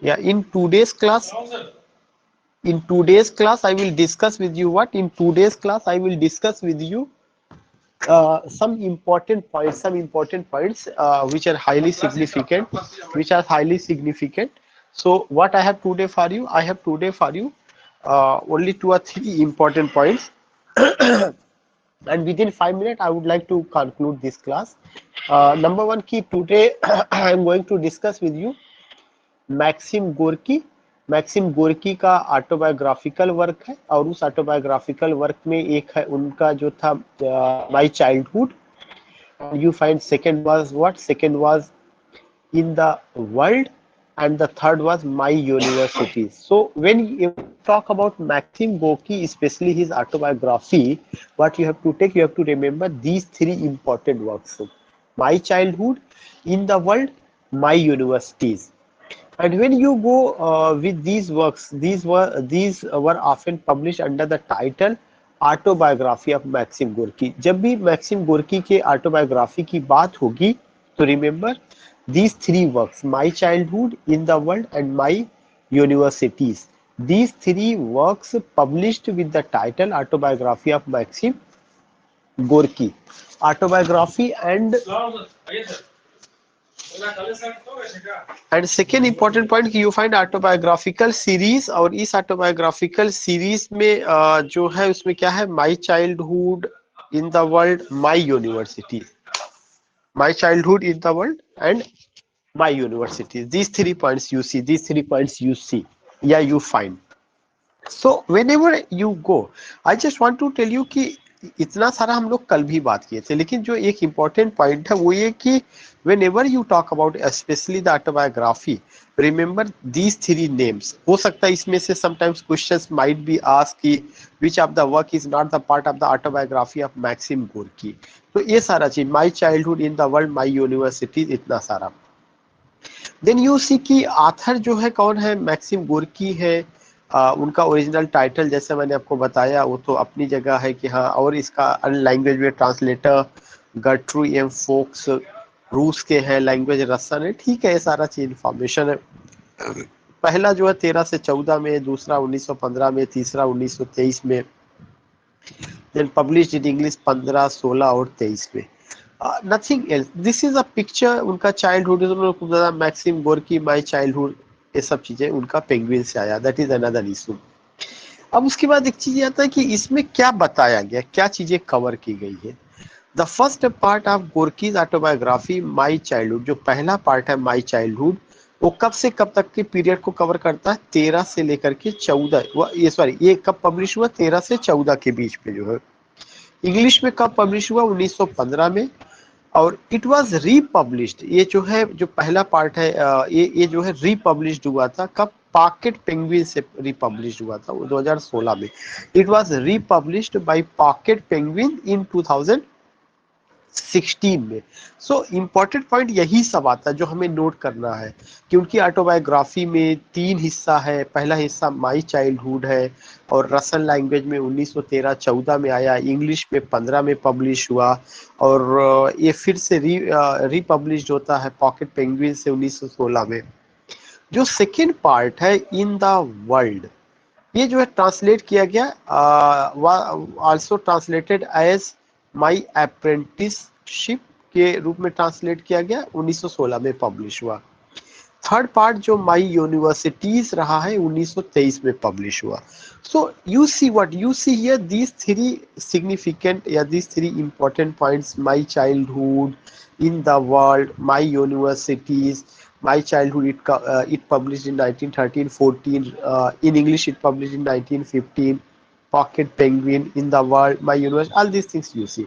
Yeah, in today's class I will discuss with you what? In today's class I will discuss with you some important points which are highly significant, So what I have today for you? I have today for you only 2 or 3 important points, and within 5 minutes I would like to conclude this class. Number one key today I am going to discuss with you Maxim Gorky. Maxim Gorky का autobiographical work है, और उस autobiographical work में एक है उनका जो था my childhood. You find second was what? Second was in the world, and the third was my university. So when you talk about Maxim Gorky, especially his autobiography, what you have to take, you have to remember these 3 important works: my childhood, in the world, my universities. And when you go with these works, these were often published under the title autobiography of Maxim Gorky. जब भी maxim Gorky के autobiography की बात होगी तो remember these 3 works: my childhood, in the world, and my universities. These 3 works published with the title autobiography of Maxim Gorky. Autobiography and second important point कि you find autobiographical series, और इस autobiographical series में जो है उसमें क्या है? My childhood, in the world, my university. My childhood, in the world, and my university. These 3 points you see. These 3 points you see. Yeah, you find. So whenever you go, I just want to tell you कि इतना सारा हम लोग कल भी बात किए थे, लेकिन जो एक इम्पोर्टेंट पॉइंट है वो ये कि whenever you talk about especially the autobiography, remember these 3 names. हो सकता है इसमें से sometimes questions might be asked कि which of the work is not the part of the autobiography of Maxim Gorky. तो ये सारा चीज my childhood, in the world, my university, इतना सारा। देन यू सी की ऑथर जो है कौन है? मैक्सिम गोर्की है। उनका ओरिजिनल टाइटल जैसे मैंने आपको बताया वो तो अपनी जगह है कि हाँ, और इसका अन्य लैंग्वेज में ट्रांसलेटर गर्ट्रू एम फोक्स रूस के हैं, लैंग्वेज रसन है। ठीक है, ये सारा चीज इंफॉर्मेशन है। पहला जो है 13 से 14 में, दूसरा 1915 में, तीसरा 1923 में, देन पब्लिश्ड इन इंग्लिश 15, 16 और 23 में। Nothing else, this is a picture उनका childhood. Maxim Gorky my childhood, ये सब चीजें उनका पेंगुइन से आया। That is another issue. अब उसके बाद एक चीज आता है कि इसमें क्या बताया गया, क्या चीजें कवर की गई है। The first part of Gorky's autobiography my childhood, जो पहला पार्ट है माय चाइल्डहुड, वो कब से कब तक के पीरियड को कवर करता है? 13 से लेकर के 14, ये सॉरी, ये कब पब्लिश हुआ? 13 से 14 के बीच में जो है। इंग्लिश में कब पब्लिश हुआ? 1915 में। और इट वाज रीपब्लिश्ड, ये जो है जो पहला पार्ट है ये जो है रीपब्लिश्ड हुआ था कब? पॉकेट पेंगुइन से रीपब्लिश्ड हुआ था वो 2016 में। It was republished by Pocket Penguin in 2016 में। सो इम्पोर्टेंट पॉइंट यही सब आता है जो हमें नोट करना है कि उनकी ऑटोबायोग्राफी में 3 हिस्सा है। पहला हिस्सा माय चाइल्डहुड है, और रसन लैंग्वेज में 1913-14 में आया, इंग्लिश में 15 में पब्लिश हुआ, और ये फिर से रीपब्लिश्ड होता है पॉकेट पेंगुइन से 1916 में। जो सेकेंड पार्ट है इन द वर्ल्ड, ये जो है ट्रांसलेट किया गया, also translated as my apprenticeship के रूप में ट्रांसलेट किया गया, 1916 में पब्लिश हुआ। थर्ड पार्ट जो माय यूनिवर्सिटीज रहा है 1923 में पब्लिश हुआ। So you see what you see here, these 3 significant या these 3 important points: my childhood, in the world, my universities. My childhood, it published in 1913-14, in English it published in 1915, pocket penguin, in the world, my universe, all these things you see.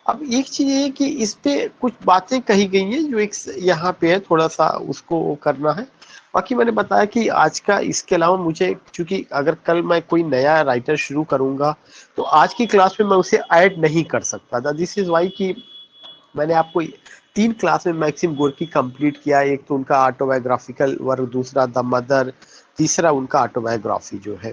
अब एक चीज ये है कि इस पे कुछ बातें कही गई हैं जो एक यहाँ पे है, थोड़ा सा उसको करना है। बाकी मैंने बताया कि आज का, इसके अलावा मुझे, क्योंकि अगर कल मैं कोई नया राइटर शुरू करूंगा तो आज की क्लास में मैं उसे ऐड नहीं कर सकता था। दिस इज वाई कि मैंने आपको 3 क्लास में मैक्सिम गोर्की कंप्लीट किया। एक तो उनका ऑटोबायोग्राफिकल वर्क, दूसरा द मदर, तीसरा उनका ऑटोबायोग्राफी जो है।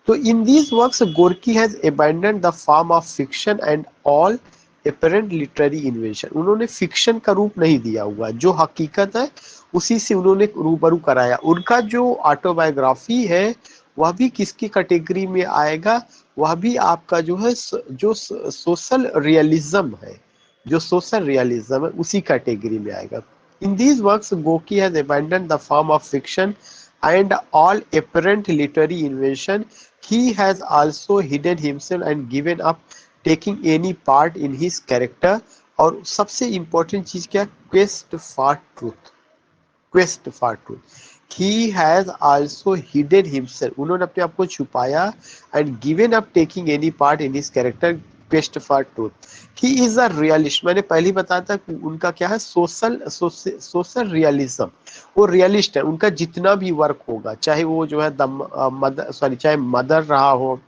तो in these works Gorky has abandoned the form of fiction and all apparent literary invention. उन्होंने फिक्शन का रूप नहीं दिया हुआ, जो हकीकत है उसी से उन्होंने रूबरू कराया। उनका जो ऑटोबायोग्राफी है वह भी किसकी कैटेगरी में आएगा, वह भी आपका जो है जो सोशल रियलिज्म है, जो सोशल रियलिज्म है उसी कैटेगरी में आएगा। In these works Goki has abandon the form of fiction and all apparent literary invention. He has also hidden himself and given up taking any part in his character. और सबसे important चीज क्या, quest for truth, quest for truth. He has also hidden himself, उन्होंने अपने आप को छुपाया, and given up taking any part in his character, quest for truth. He is a realist, मैंने पहले ही बताया था कि उनका क्या है, सोशल रियलिज्म, वो रियलिस्ट है। उनका जितना भी वर्क होगा, चाहे वो जो है मदर, सॉरी, चाहे मदर रहा हो,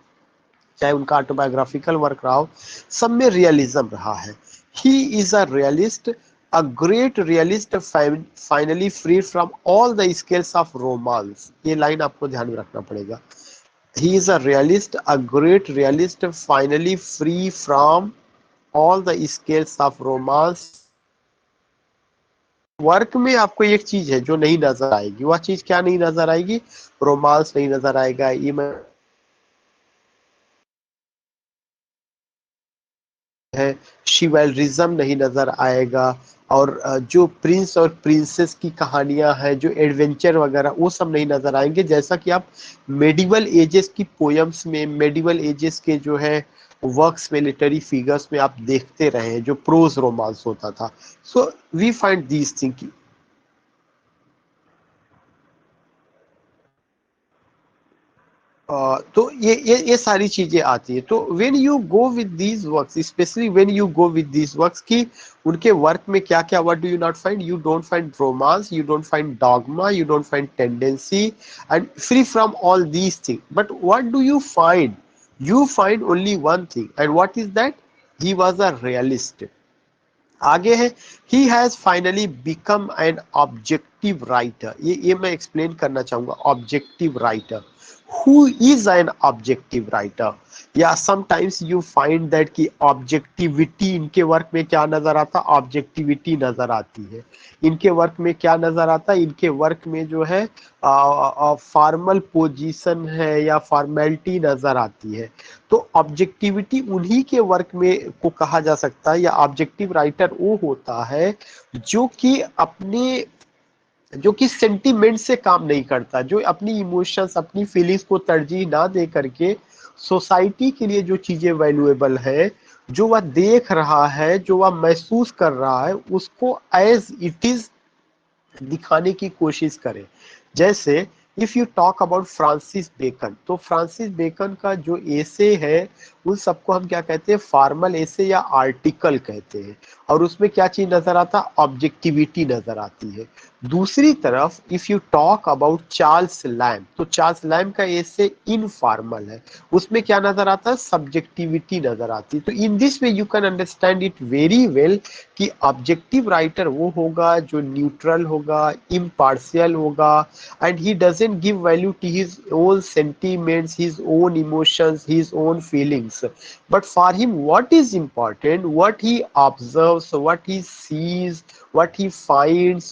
चाहे उनका ऑटोबायोग्राफिकल वर्क रहा हो, सब में रियलिज्म रहा है। He is a realist, a great realist, finally free from all the scales of romance. ये लाइन आपको ध्यान में रखना पड़ेगा। He is a realist, a great realist, finally free from all the scales of romance. Work में आपको एक चीज है जो नहीं नजर आएगी, वह चीज क्या नहीं नजर आएगी, रोमांस नहीं नजर आएगा, ये है, शिवलिज्म नहीं नजर आएगा, और जो प्रिंस और प्रिंसेस की कहानियां हैं, जो एडवेंचर वगैरह, वो सब नहीं नजर आएंगे, जैसा कि आप मेडिवल एजेस की पोयम्स में, मेडिवल एजेस के जो है वर्क्स में, लिटरेरी फिगर्स में आप देखते रहे जो प्रोज रोमांस होता था। So we find these thing. तो ये सारी चीजें आती है। तो when you go with these works, especially when you go with these works, की उनके वर्क में क्या क्या, what do you not find, you don't find romance, you don't find dogma, you don't find tendency and free from all these thing, but what do you find, you find only one thing, and what is that, he was a realist। आगे है, he has finally become an objective writer. ये मैं explain करना चाहूंगा, objective writer, who is an objective writer, या sometimes you find that कि objectivity इनके work में क्या नजर आता, ऑब्जेक्टिविटी नजर आती है। इनके वर्क में क्या नजर आता है, इनके वर्क में जो है फॉर्मल पोजीशन है या फॉर्मेलिटी नजर आती है। तो ऑब्जेक्टिविटी उन्हीं के वर्क में को कहा जा सकता है, या ऑब्जेक्टिव राइटर वो होता है जो कि अपने, जो कि सेंटीमेंट से काम नहीं करता, जो अपनी इमोशंस, अपनी फीलिंग्स को तरजीह ना दे करके सोसाइटी के लिए जो चीजें वैल्यूएबल है, जो वह देख रहा है, जो वह महसूस कर रहा है, उसको एज इट इज दिखाने की कोशिश करें। जैसे if you talk about Francis Bacon, तो फ्रांसिस बेकन का जो एसे है उन सबको हम क्या कहते हैं, फॉर्मल एसे या आर्टिकल कहते हैं, और उसमें क्या चीज नजर आता, ऑब्जेक्टिविटी नजर आती है। दूसरी तरफ if you talk about Charles lamb, तो चार्ल्स लैम्ब का एसे इनफॉर्मल है, उसमें क्या नजर आता है, सब्जेक्टिविटी नजर आती है। तो in this way you can understand it very well कि ऑब्जेक्टिव राइटर वो होगा जो न्यूट्रल होगा, इम्पार्शियल होगा, and he doesn't give value to his own sentiments, his own emotions, his own feelings, but for him what is important, what he observes, what he sees, what he finds,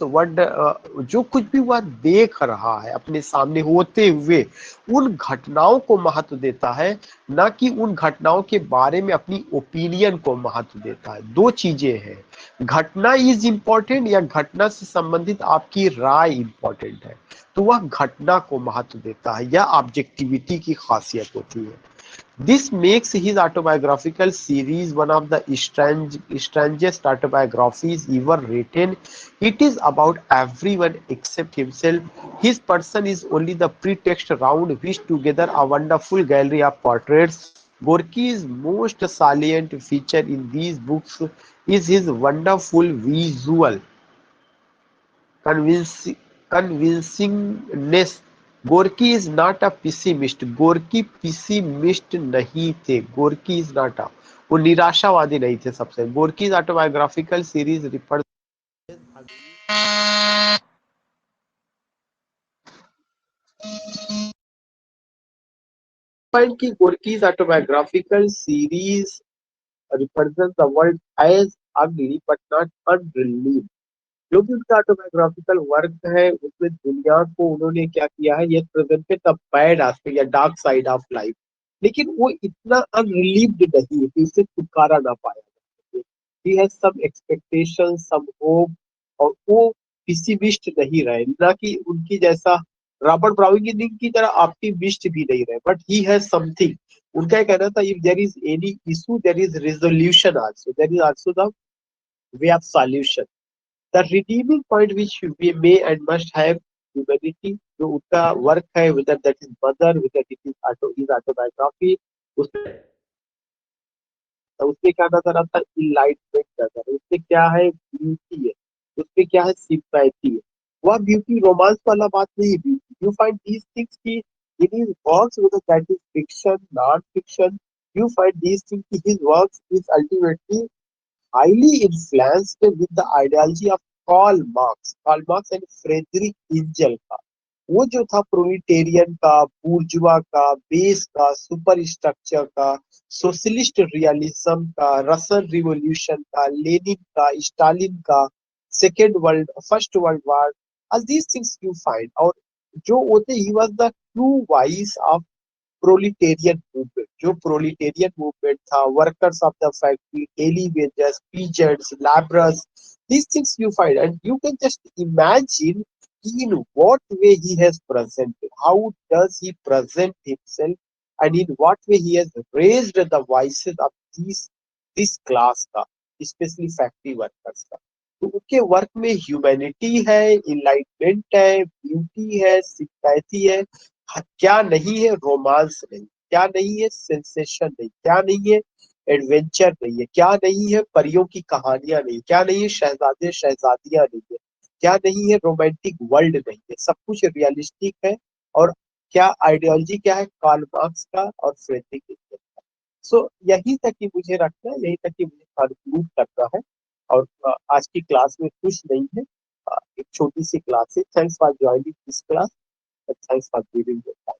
जो कुछ भी वह देख रहा है अपने सामने होते हुए, उन घटनाओं को महत्व देता है, ना कि उन घटनाओं के बारे में अपनी ओपिनियन को महत्व देता है। दो चीजें हैं, घटना इज इंपॉर्टेंट या घटना से संबंधित आपकी राय इंपॉर्टेंट है, तो वह घटना को महत्व देता है, यह ऑब्जेक्टिविटी की खासियत होती है। This makes his autobiographical series one of the strangest autobiographies ever written. It is about everyone except himself. His person is only the pretext around which together a wonderful gallery of portraits. Gorky's most salient feature in these books is his wonderful visual convincing, convincingness. गोरकी is not a पिसिमिस्ट, गोरकी पिसिमिस्ट नहीं थे, गोरकी is not a, वो निराशावादी नहीं थे। सबसे गोरकी ऑटोबायोग्राफिकल सीरीज रिफर की गोरकी autobiographical series represents the world as ugly but not unreal. जो भी उनका ऑटोबायोग्राफिकल वर्क है उसमें दुनिया को उन्होंने क्या किया है, ये प्रेजेंटेड द बैड एस्पेक्ट या डार्क साइड ऑफ लाइफ, लेकिन वो इतना अनरिलीव्ड नहीं है कि उससे छुटकारा ना पाया जा सके। He has some expectation, some hope, और वो पिसिमिस्ट नहीं रहे, ना कि उनकी जैसा रॉबर्ट ब्राउनिंग की तरह ऑप्टिमिस्ट भी नहीं रहे, बट ही हैज समथिंग। उनका ये कहना था, if there is any issue there is resolution also, there is also the way of solution. The redeeming point which we may and must have humanity, जो उनका work है, whether that is mother, whether it is autobiography, उसमें क्या नजर आता है, enlightenment नजर है, उसमें क्या है, ब्यूटी है, उसमें क्या है, सिंपैथी है। वह ब्यूटी रोमांस वाला बात नहीं है, beauty you find these things की in his works, whether that is fiction non fiction, you find these things की his works is ultimately highly influenced with the ideology of Karl Marx and Friedrich Engels का। वो जो था प्रोलिटेरियन का, बूर्जुआ का, base का, superstructure का, socialist realism का, रसल रिवॉल्यूशन का, लेनिन का, स्टालिन का, first world war, all these things you find. और जो होते ही was the true voice of proletarian movement, जो प्रोलिटेरियन मूवमेंट था, workers of the factory, daily wagers, peasants, laborers, these things you find, and you can just imagine in what way he has presented, how does he present himself, and in what way he has raised the voices of this class का, especially factory workers का। तो उनके work में humanity है, enlightenment है, beauty है, sympathy है। क्या नहीं है, रोमांस नहीं, क्या नहीं है, सेंसेशन नहीं, क्या नहीं है, एडवेंचर नहीं है, क्या नहीं है, परियों की कहानियां नहीं, क्या नहीं है, शहजादे शहजादियां नहीं है, क्या नहीं है, रोमांटिक वर्ल्ड नहीं है, सब कुछ रियलिस्टिक है। और क्या आइडियोलॉजी क्या है, कार्ल मार्क्स का और फ्रेडरिक एंगल्स का। सो यही तक ही मुझे रखना है, यही तक ही मुझे कंक्लूड करना है। और आज की क्लास में कुछ नहीं है, एक छोटी सी क्लास है। Thanks for joining this class, thanks for giving your time.